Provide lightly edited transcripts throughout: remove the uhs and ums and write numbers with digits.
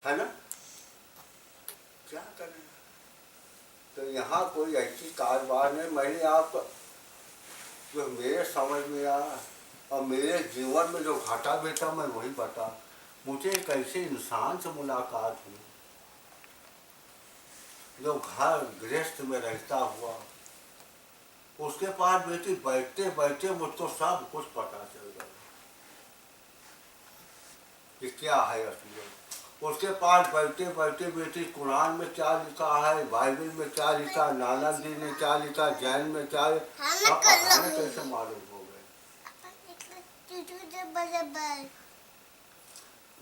है ना। क्या करें, तो यहाँ कोई ऐसी कारोबार नहीं। मैंने आपको जो मेरे समझ में आया और मेरे जीवन में जो घटा बेटा मैं वही बता। मुझे एक ऐसे इंसान से मुलाकात हुई जो घर गृहस्थ में रहता हुआ, उसके पास बेटी बैठते बैठते मुझको सब कुछ पता चल गया कि क्या है असलियत। उसके पास बैठते बैठे बेटी कुरान में क्या लिखा है, बाइबल में क्या लिखा, नानक जी ने क्या लिखा, जैन में क्या, सब पता नहीं कैसे मालूम हो गए।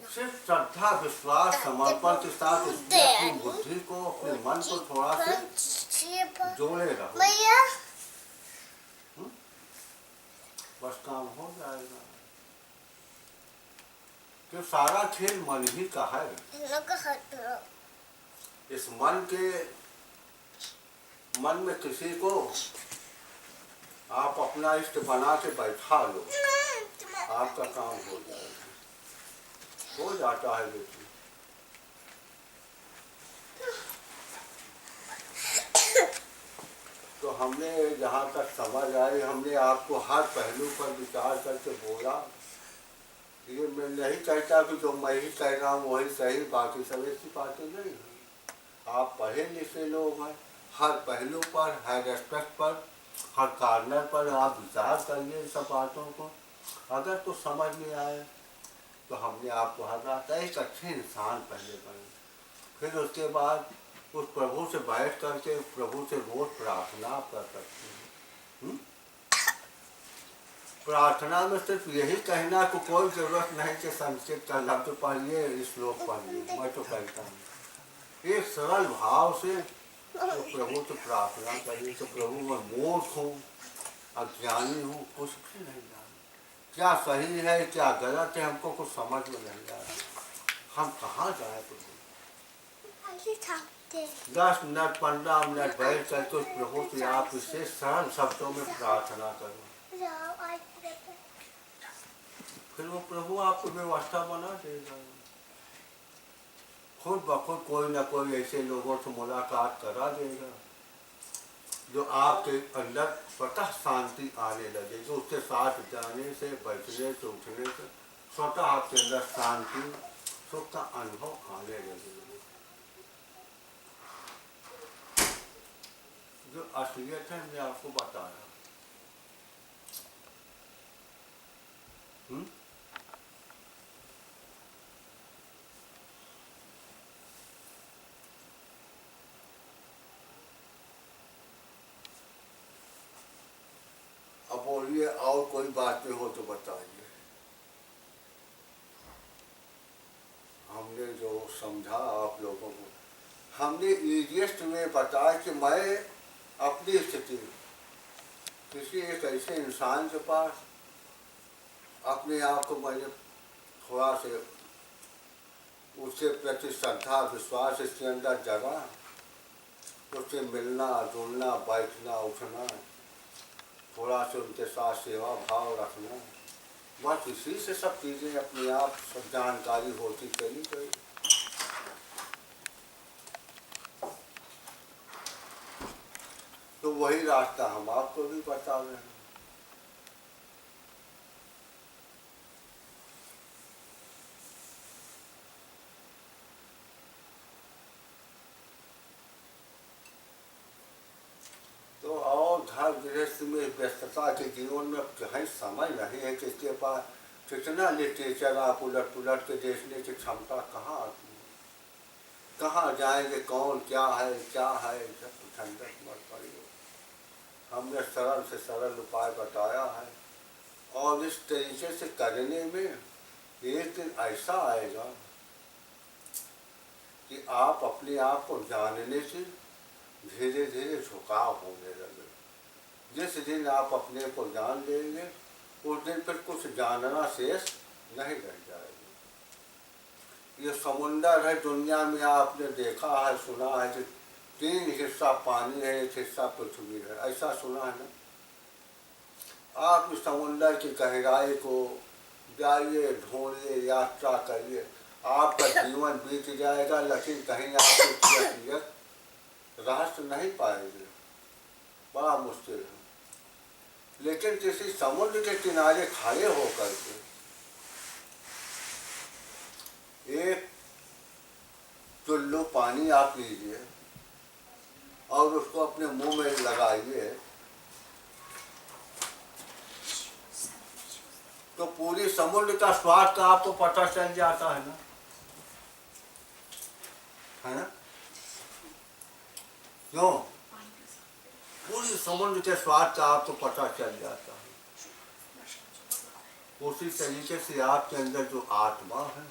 सिर्फ श्रद्धा विश्वास समर्पण के साथ अपनी बुद्धि को अपने मन को थोड़ा से जोड़े रहो, बस काम हो जाएगा। कि सारा खेल मन ही का है। इस मन में किसी को आप अपना इष्ट बना के बैठा लो, आपका काम हो जाएगा, हो जाता है बेटी। तो हमने जहाँ तक समझ आई, हमने आपको हर पहलू पर विचार करके बोला। ये मैं नहीं कहता कि जो मैं ही कह रहा हूँ वही सही, बाकी सब ऐसी बातें नहीं है। आप पढ़े लिखे लोग हैं, हर पहलू पर, हर एस्पेक्ट पर, हर कार्नर पर आप विचार करिए इन सब बातों को। अगर तो समझ में आए तो हमने आपको हटाता एक अच्छे इंसान पहले बने, फिर उसके बाद उस प्रभु से बैठ करके प्रभु से रोज प्रार्थना कर सकते हैं। प्रार्थना में सिर्फ यही कहना को कोई जरूरत नहीं कि संस्कृत का लफ्ज पढ़िए, श्लोक पढ़िए। मैं तो कहता हूँ एक सरल भाव से तो प्रभु से प्रार्थना करिए कि प्रभु मैं मूर्ख हूँ, अज्ञानी हूँ, कुछ भी नहीं जाना, क्या सही है क्या गलत है हमको कुछ समझ में नहीं आ रहा, हम कहाँ जाए प्रभु। 10 मिनट 15 मिनट बैठ करके उस प्रभु से आप इसे सरल शब्दों में प्रार्थना करो, फिर वो प्रभु आपको व्यवस्था बना देगा। खुद ब खुद कोई ना कोई ऐसे लोगों से मुलाकात करा देगा जो आपके अंदर स्वतः शांति आने लगेगी। उसके साथ जाने से, बैठने से, उठने से स्वतः आपके अंदर शांति सुख का अनुभव आने लगेगा। जो असलियत है मैं आपको बता रहा हूँ। अब बोलिए और कोई बात में हो तो बताइए। हमने जो समझा आप लोगों को, हमने ईजिएस्ट में बताया कि मैं अपनी स्थिति किसी एक ऐसे इंसान के पास अपने आप को मैंने थोड़ा से उसके प्रति श्रद्धा विश्वास इसके अंदर जगा, उससे मिलना जुलना बैठना उठना, थोड़ा से उनके साथ सेवा भाव रखना, बस इसी से सब चीज़ें अपने आप सब जानकारी होती चली गई। तो वही रास्ता हम आपको भी बता रहे हैं। तो और घर गृहस्थ में व्यस्तता के जीवन में कहीं समय नहीं है कि इसके पास कितना लिटरेचर आप उलट पुलट के देखने की क्षमता कहाँ आती है, कहाँ जाएंगे, कौन क्या है सब झंझट मत पड़िए। हमने सरल से सरल उपाय बताया है और इस तरीके से करने में एक दिन ऐसा आएगा कि आप अपने आप को जानने से धीरे धीरे झुकाव होने लगे। जिस दिन आप अपने को जान लेंगे उस दिन फिर कुछ जानना शेष नहीं रह जाएगा। ये समुंदर है, दुनिया में आपने देखा है सुना है कि 3 हिस्सा पानी है, 1 हिस्सा पृथ्वी है, ऐसा सुना है ना। आप इस समुंदर की गहराई को जाइए, ढूंढिए, यात्रा करिए, आपका जीवन बीत जाएगा, लेकिन कहीं आप उसकी असलियत रहस्य नहीं पाएंगे, बड़ा मुश्किल है। लेकिन किसी समुद्र के किनारे खड़े होकर के एक चुल्लू पानी आप लीजिए और उसको अपने मुंह में लगाइए, तो पूरी समुद्र का स्वाद का आपको पता चल जाता है ना, है ना? क्यों? पूरी समुद्र के स्वाद का आपको पता चल जाता है। उसी तरीके से आपके अंदर जो आत्मा है,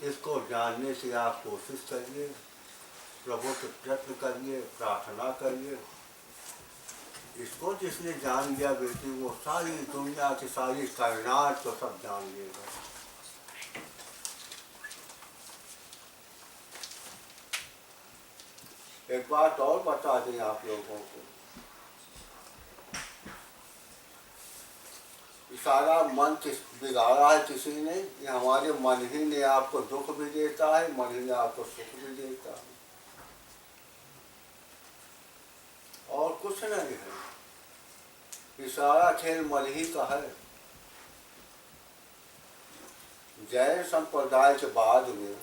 इसको जानने की आप कोशिश करिए, प्रभु से प्रयत्न करिए, प्रार्थना करिए। इसको जिसने जान लिया बेटी, वो सारी दुनिया की सारी कायनात को सब जान लेगा। एक बात और बता दें आप लोगों को, सारा मन बिगाड़ा है किसी ने, ये हमारे मन ही ने आपको दुख भी देता है, मन ही ने आपको सुख भी देता है, और कुछ नहीं है। ये सारा खेल मन ही का है। जैन संप्रदाय के बाद में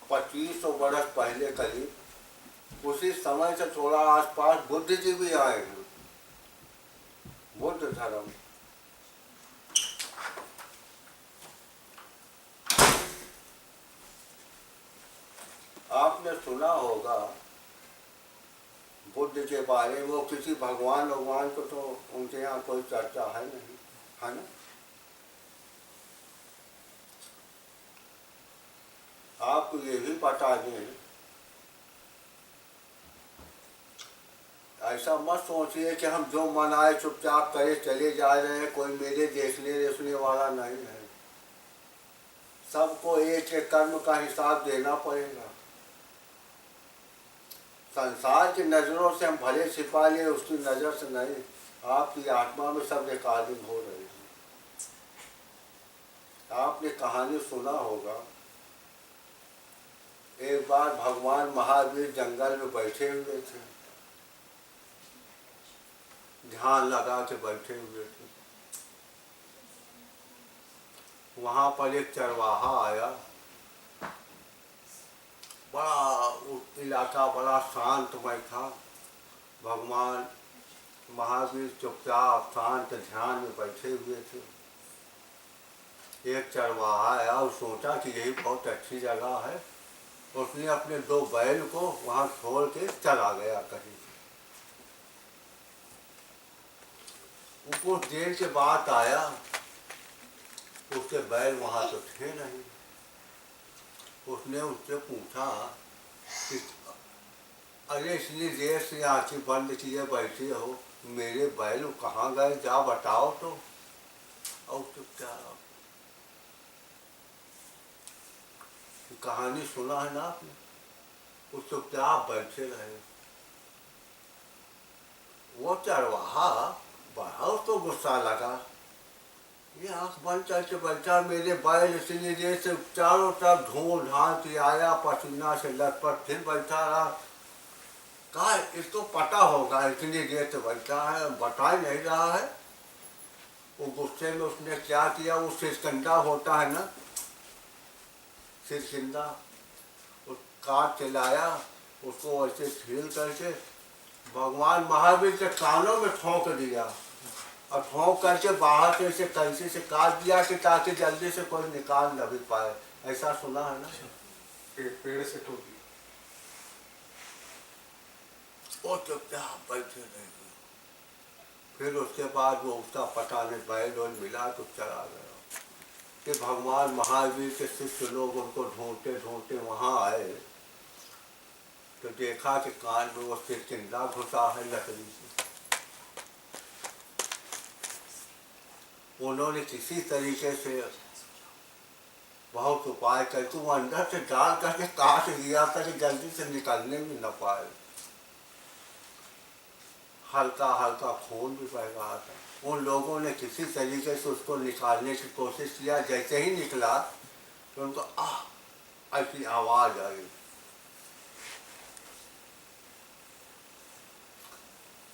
2500 वर्ष पहले करीब, उसी समय से थोड़ा आसपास बुद्ध जी भी आए हैं, बुद्ध धर्म। आपने सुना होगा बुद्ध के बारे में, वो किसी भगवान को तो उनके यहाँ कोई चर्चा है नहीं, है ना? आपको ये भी बता दें, ऐसा मत सोचिए कि हम जो मन आए चुपचाप करे चले जा रहे हैं, कोई मेरे देखने वाला नहीं है। सबको एक एक कर्म का हिसाब देना पड़ेगा। संसार की नज़रों से हम भले छिपा लिए, उसकी नज़र से नहीं। आपकी आत्मा में सब रिकॉर्डिंग हो रही है। आपने कहानी सुना होगा, एक बार भगवान महावीर जंगल में बैठे हुए थे, ध्यान लगा के बैठे हुए थे। वहाँ पर एक चरवाहा आया, बड़ा इलाका बड़ा शांतमय था। भगवान महावीर चुपचाप शांत ध्यान में बैठे हुए थे। एक चरवाहा आया और सोचा कि यही बहुत अच्छी जगह है। उसने अपने 2 बैल को वहाँ छोड़ के चला गया कहीं। कुछ देर के बाद आया, उसके बैल वहाँ तो थे नहीं। उसने उससे पूछा कि अरे इतनी देर से आँखें बंद किए बैठे हो, मेरे बैल कहाँ गए, जा बताओ तो। और चुपचाप, कहानी सुना है ना आपने, वो चुपचाप बैठे रहे। वो चरवाहा बड़ा उसको गुस्सा लगा, ये आँख बंद करके बैठा, मेरे बैल इतनी देर से चारों तरफ ढूंढ ढांड के आया, पसीना से लटपट, फिर बैठा रहा। कहा इसको पता होगा इतनी देर से बैठा है, बता ही नहीं रहा है। वो गुस्से में उसने क्या किया, वो सिरकंडा होता है ना, सिरकिंदा, उस काट के लाया, उसको ऐसे छील करके भगवान महावीर के कानों में ठोंक दिया, और ठोंक करके बाहर से इसे कैंची से काट दिया कि ताकि जल्दी से कोई निकाल न भी पाए। ऐसा सुना है ना? पेड़ से ठोक दिया। वो चुपचाप बैठे रहे। फिर उसके बाद वो उसका पता नहीं बैल और मिला तो चला गया। कि भगवान महावीर के शिष्य लोग उनको ढूंढते ढूंढते वहाँ आए, तो देखा कि कान में वो सिरकिंदा घुसा है लकड़ी से। उन्होंने किसी तरीके से बहुत उपाय करके वो अंदर से डाल करके काट दिया था कि जल्दी से निकलने भी न पाए। हल्का हल्का खून भी बह रहा था। उन लोगों ने किसी तरीके से उसको निकालने की कोशिश किया। जैसे ही निकला तो उनको आह ऐसी आवाज़ आई।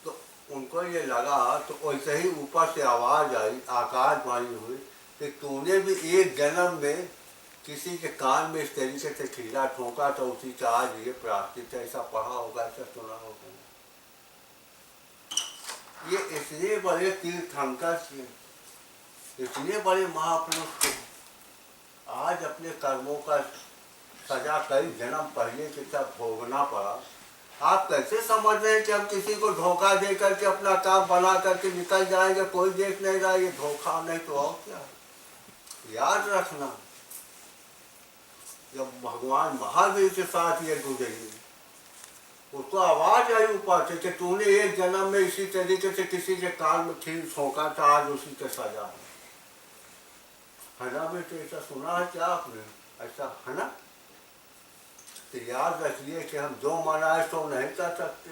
तो उनको ये लगा, तो वैसे ही ऊपर से आवाज़ आई, आकाशवाणी हुई कि तूने भी एक जन्म में किसी के कान में इस तरीके से खीरा ठोका तो उसी का आज ये प्रायश्चित है। ऐसा पढ़ा होगा, ऐसा सुना होगा। ये इतने बड़े तीर्थंकर थे, इतने बड़े महापुरुष थे, आज अपने कर्मों का सजा कई जन्म पहले के सब भोगना पड़ा। आप कैसे समझ रहे हैं कि हम किसी को धोखा दे करके अपना काम बना करके निकल जाएंगे, कोई देख नहीं रहा, ये धोखा नहीं तो और क्या। याद रखना, जब भगवान महावीर के साथ ये गुजरी, उसको आवाज आई ऊपर से कि तूने एक जन्म में इसी तरीके से किसी के कान में खीर ठोका था, आज उसी के सजा है ना बेटे। ऐसा सुना है क्या आपने? ऐसा है ना। तो याद रखिए कि हम जो मनाए तो नहीं कर सकते।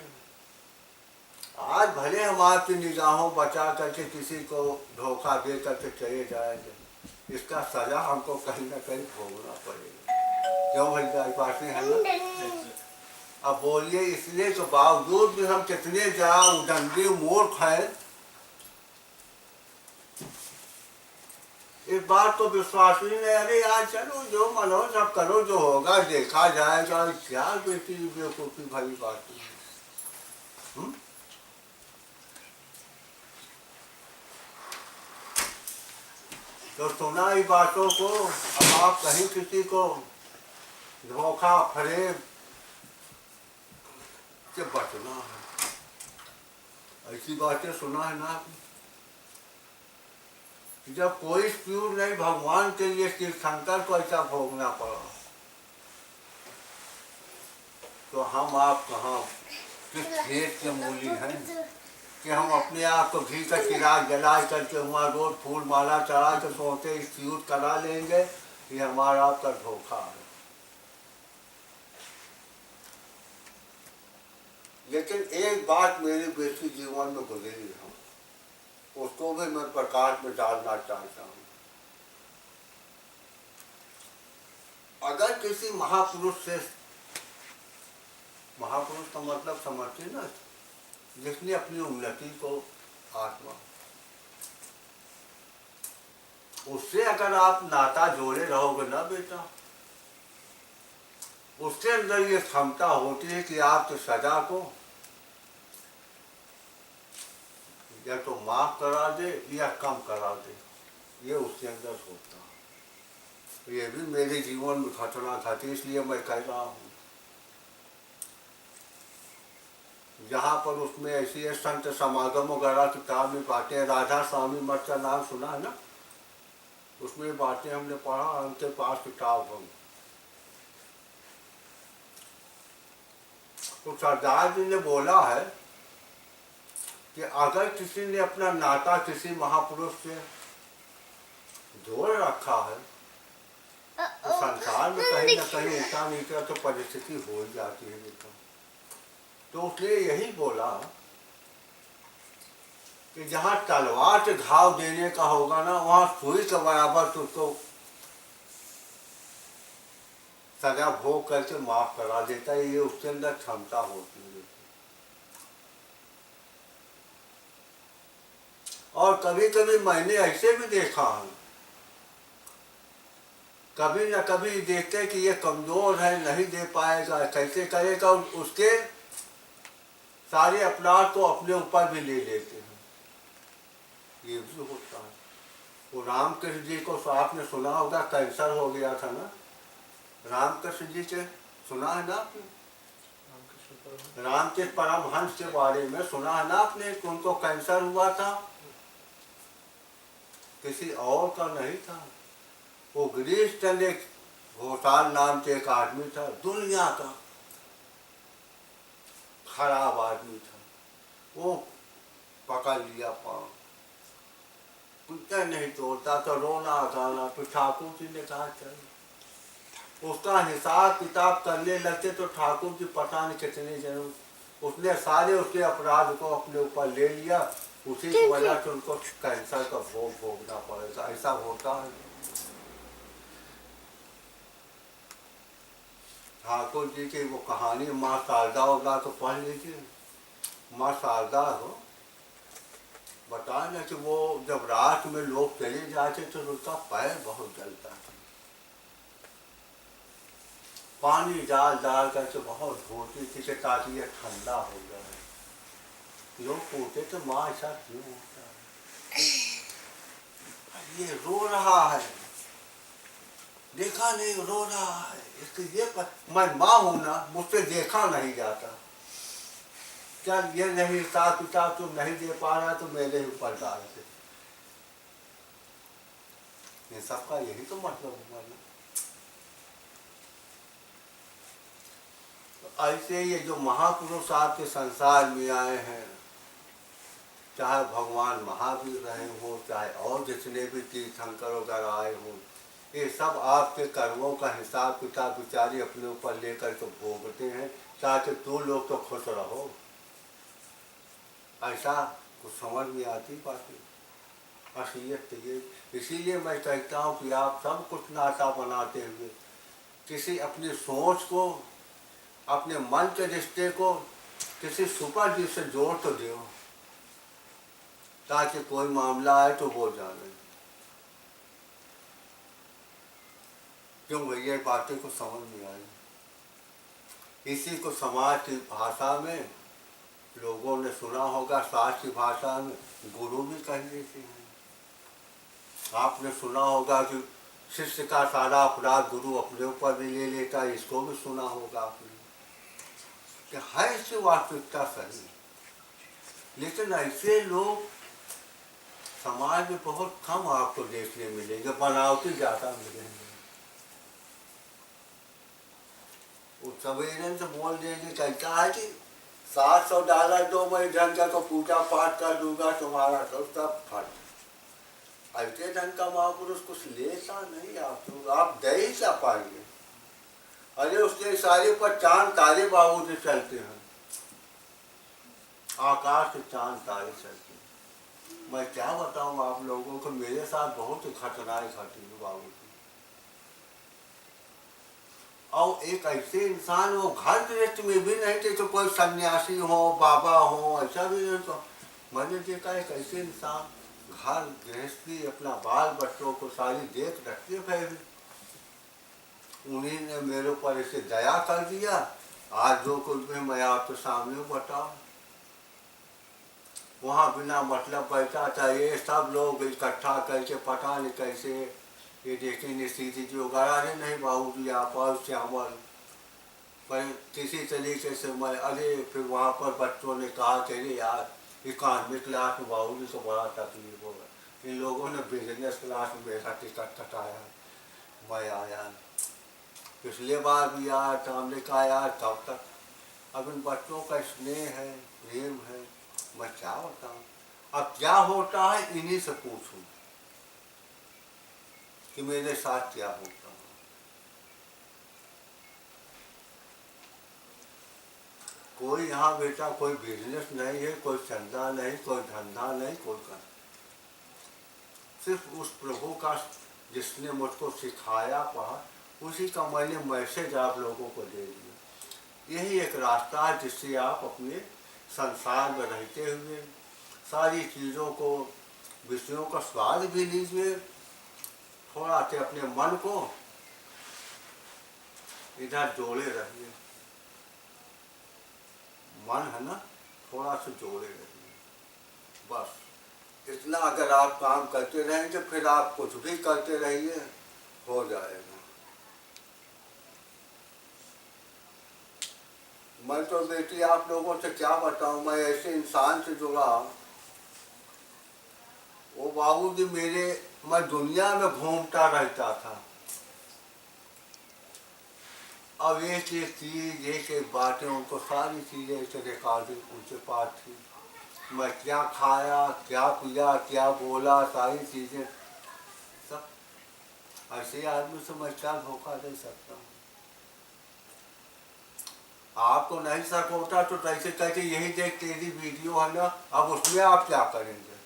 आज भले हम आपकी निगाहों बचा करके किसी को धोखा दे करके चले जाएंगे, इसका सजा हमको कहीं ना कहीं भोगना पड़ेगा। क्यों भैया, बात नहीं है ना। अब बोलिए, इसलिए के बावजूद भी हम कितने जा उदंडी मूर्ख हैं, इस बात को विश्वास ही नहीं। अरे यार चलो जो मनो सब करो, जो होगा देखा जाएगा। क्या बेटी बेवकूफ़ी भरी बात है। तो सुना ही बातों को। अब आप कहीं किसी को धोखा फरेब से बचना है, ऐसी बातें सुना है ना आपने। जब कोई प्यूर नहीं, भगवान के लिए तीर्थंकर को ऐसा भोगना पड़ा, तो हम आप कहाँ किस खेत के मूली हैं कि हम अपने आप को घी का चिराग जला करके वहाँ रोज फूल माला चढ़ा के सोचते प्यूर करा लेंगे। ये हमारा आपका धोखा है। लेकिन एक बात मेरी बेटी जीवन में गुजरी है, उसको भी मैं प्रकाश में डालना चाहता हूँ। अगर किसी महापुरुष से, महापुरुष का मतलब समझते ना, जिसने अपनी उन्नति को आत्मा, उससे अगर आप नाता जोड़े रहोगे ना बेटा, उसके अंदर ये क्षमता होती है कि आपकी सजा को या तो माफ करा दे या कम करा दे। ये उसके अंदर होता है। ये भी मेरे जीवन में घटना घटी, इसलिए मैं कह रहा हूँ। जहाँ पर उसमें ऐसी है संत समागम वगैरह किताब में बातें, राधा स्वामी मठ का नाम सुना है ना, उसमें बातें हमने पढ़ा, उनके पास किताब हम। तो सरदार जी ने बोला है कि अगर किसी ने अपना नाता किसी महापुरुष से जोड़ रखा है, तो संसार में कहीं ना कहीं ऐसा नहीं किया तो परिस्थिति हो ही जाती है बेटा। तो उसने यही बोला कि जहाँ तलवार से घाव देने का होगा ना, वहाँ सुई के बराबर तुझको सजा भोग करके माफ करा देता है। ये उसके अंदर क्षमता होती है। और कभी कभी मैंने ऐसे भी देखा है, कभी न कभी देखते कि ये कमजोर है, नहीं दे पाएगा, कैसे करेगा, उसके सारे अपराध को अपने ऊपर भी ले लेते हैं। ये भी होता है। वो रामकृष्ण जी को तो आपने सुना होगा, कैंसर हो गया था ना, रामकृष्ण जी के सुना है ना आपने? रामकृष्ण परमहंस के बारे में सुना है ना आपने कि उनको कैंसर हुआ था, किसी और का नहीं था। वो गिरीश चंद एक घोटाल नाम के एक आदमी था, दुनिया का खराब आदमी था। वो पकड़ लिया पाँव, कुछ नहीं तोड़ता तो रोना गाना। तो ठाकुर जी ने कहा चल, उसका हिसाब किताब करने लगते तो ठाकुर जी पता नहीं कितने जन्म उसने सारे उसके अपराध को अपने ऊपर ले लिया, उसी की वजह से उनको कैंसर का भोग भोगना पड़ेगा। ऐसा होता है। ठाकुर जी की वो कहानी माँ शारदा होगा तो पढ़ लीजिए। माँ शारदा हो बताए ना कि वो जब रात में लोग चले जाते तो उनका पैर बहुत जलता था, पानी डाल डाल करके बहुत धोती थी कि ताकि ये ठंडा हो जाए। लोग पूछते तो माँ ऐसा क्यों होता है? ये रो रहा है, देखा नहीं रो रहा है, इसके ये मैं माँ हूं ना, मुझसे देखा नहीं जाता। क्या ये नहीं हिसाब किताब तुम नहीं दे पा रहा तो मेरे ऊपर डाल दे। ये सबका यही तो मतलब हुआ ना। तो ऐसे ये जो महापुरुष आपके संसार में आए हैं, चाहे भगवान महावीर रहे हो, चाहे और जितने भी तीर्थंकर वगैरह आए हों, ये सब आपके कर्मों का हिसाब किताब बेचारी अपने ऊपर लेकर तो भोगते हैं ताकि तू लोग तो खुश रहो। ऐसा कुछ समझ में आती बातें, असलियत ये। इसीलिए मैं कहता हूँ कि आप सब कुछ नाता बनाते हुए किसी अपनी सोच को, अपने मन के रिश्ते को किसी सुपर जी से जोड़ तो दो, ताकि कोई मामला आए तो वो जाने। क्यों भैया बातें को समझ में आई। इसी को समाज की भाषा में लोगों ने सुना होगा, शास्त्र की भाषा में गुरु भी कह देते हैं। आपने सुना होगा कि शिष्य का सारा अपराध गुरु अपने ऊपर भी ले लेता है, इसको भी सुना होगा आपने। कि है इसकी वास्तविकता सही, लेकिन ऐसे लोग समाज में बहुत कम आपको देखने मिलेंगे, बनावटी ज़्यादा मिलेंगे। वो सवेरे से बोल देंगे कहता है कि $700 दो, मैं ढंग का तो पूजा पाठ कर दूंगा तुम्हारा तो सब फट। ऐसे ढंग का महापुरुष कुछ लेता नहीं आप दे ही क्या पाएंगे। अरे उसके इशारे पर चांद तारे बाबू से चलते हैं, आकाश से चांद तारे चलते हैं। मैं क्या बताऊं आप लोगों को, मेरे साथ बहुत घटनाएं घटी हैं बाबू जी। और एक ऐसे इंसान वो घर गृहस्थ में भी नहीं थे, तो कोई सन्यासी हो बाबा हो ऐसा भी नहीं। तो मैंने देखा एक ऐसे इंसान घर गृहस्थी अपना बाल बच्चों को सारी देख रखते भाई, उन्हीं ने मेरे ऊपर ऐसे दया कर दिया। आज जो कुछ भी मैं आपके सामने बताऊं, वहाँ बिना मतलब बैठा था, ये सब लोग इकट्ठा करके पता नहीं कैसे ये देखेंगे सीधी जी वगैरह। अरे नहीं बाबू जी आप और श्यामल, पर किसी तरीके से मैं, अरे फिर वहाँ पर बच्चों ने कहा कि अरे यार इक्यानवे क्लास में बाबू जी को बड़ा तकलीफ होगा, इन लोगों ने बिजनेस क्लास में मेरा टिकट कटाया, मैं आया। पिछले बार भी आया तो हमने कहा यार कब तक। अब इन बच्चों का स्नेह है, प्रेम है, मैं क्या बताऊँ। अब क्या होता है इन्हीं से पूछूं कि मेरे साथ क्या होता है। कोई यहाँ बेटा कोई बिजनेस नहीं है, कोई चंदा नहीं, कोई धंधा नहीं, कोई कर, सिर्फ उस प्रभु का जिसने मुझको सिखाया पढ़ा, उसी का मैंने मैसेज आप लोगों को दे दिया। यही एक रास्ता है जिससे आप अपने संसार में रहते हुए सारी चीज़ों को, विषयों का स्वाद भी लीजिए, थोड़ा से अपने मन को इधर जोड़े रहिए। मन है ना, थोड़ा सा जोड़े रहिए, बस इतना। अगर आप काम करते रहेंगे फिर आप कुछ भी करते रहिए, हो जाएगा। मैं तो बेटी आप लोगों से क्या बताऊं, मैं ऐसे इंसान से जुड़ा, वो बाबू जी मेरे, मैं दुनिया में घूमता रहता था। अब एक एक चीज एक एक बातें उनको सारी चीज़ें ऐसे रिकॉर्डिंग उनके पास थी। मैं क्या खाया क्या पिया क्या बोला सारी चीज़ें सब। ऐसे आदमी से मैं क्या धोखा दे सकता हूँ। आपको नहीं शक होता तो कैसे कहते यही देख तेरी वीडियो है ना, अब उसमें आप क्या करेंगे?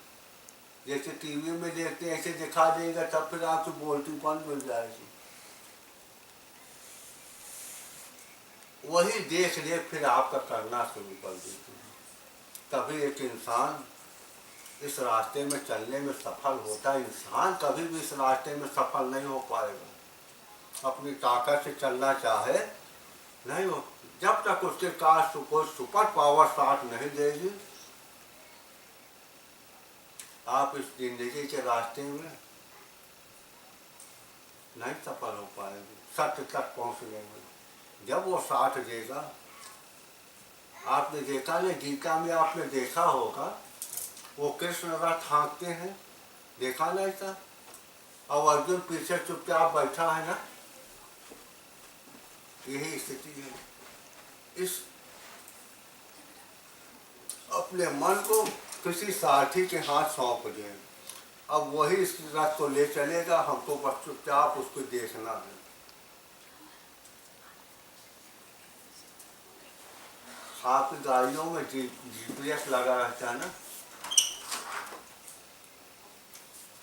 जैसे टीवी में देखते हैं ऐसे दिखा देगा, तब फिर आपको बोलतीपन मिल जाएगी। वही देख देख फिर आपका करना शुरू कर देते हैं। तभी एक इंसान इस रास्ते में चलने में सफल होता है। इंसान कभी भी इस रास्ते में सफल नहीं हो पाएगा। अपनी ताकत से चलना चाहे नहीं हो, जब तक उसके पास कोई सुपर पावर साथ नहीं देगी, आप इस जिंदगी के रास्ते में नहीं सफल हो पाएंगे सत्य तक पहुंचने में। जब वो साथ देगा, आपने देखा नहीं, गीता में आपने देखा होगा वो कृष्ण रथ हाँकते हैं, देखा नहीं था, और अर्जुन पीछे चुपचाप बैठा है ना। यही स्थिति है। इस अपने मन को किसी साथी के हाथ सौंप दें, अब वही इस रथ को ले चलेगा, हमको बस चुपचाप उसको देखना है। आपकी गाड़ियों में जीपीएस लगा रहता है ना,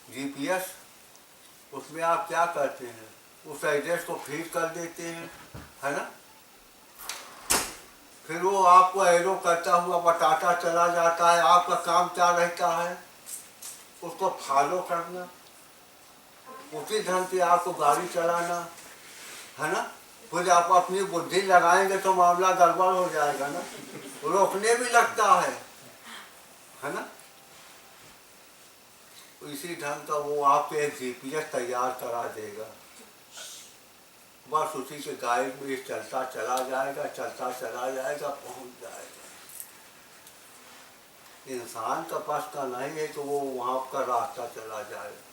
जीपीएस, उसमें आप क्या करते हैं, उस एड्रेस को फीड कर देते हैं, है ना। फिर वो आपको एरो करता हुआ बताता चला जाता है। आपका काम क्या रहता है, उसको फॉलो करना, उसी ढंग से आपको गाड़ी चलाना, है ना। फिर आप अपनी बुद्धि लगाएंगे तो मामला गड़बड़ हो जाएगा ना, रोकने भी लगता है ना। इसी ढंग का वो आपको एक जीपीएस तैयार करा देगा, बस उसी के गाइड में चलता चला जाएगा, चलता चला जाएगा, पहुंच जाएगा। इंसान का पास का नहीं है तो वो वहां का रास्ता चला जाएगा।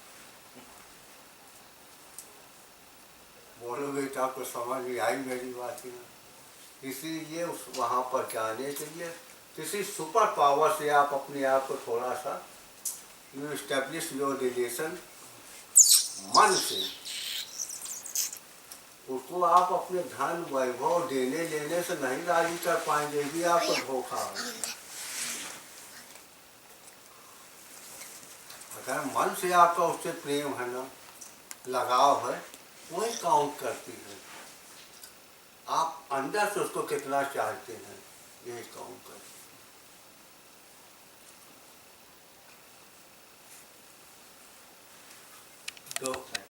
बोलो बेटा, आपको समझ में आई मेरी बात है? इसीलिए उस वहां पर जाने के लिए किसी सुपर पावर से आप अपने आप को थोड़ा सा यू एस्टेब्लिश योर रिलेशन मन से, उसको आप अपने धन वैभव देने लेने से नहीं राजी कर पाएंगे, भी आपको धोखा है। अगर मन से आपका उससे प्रेम है ना, लगाव है, वही काउंट करती है। आप अंदर से उसको कितना चाहते हैं, यही काउंट करती है। तो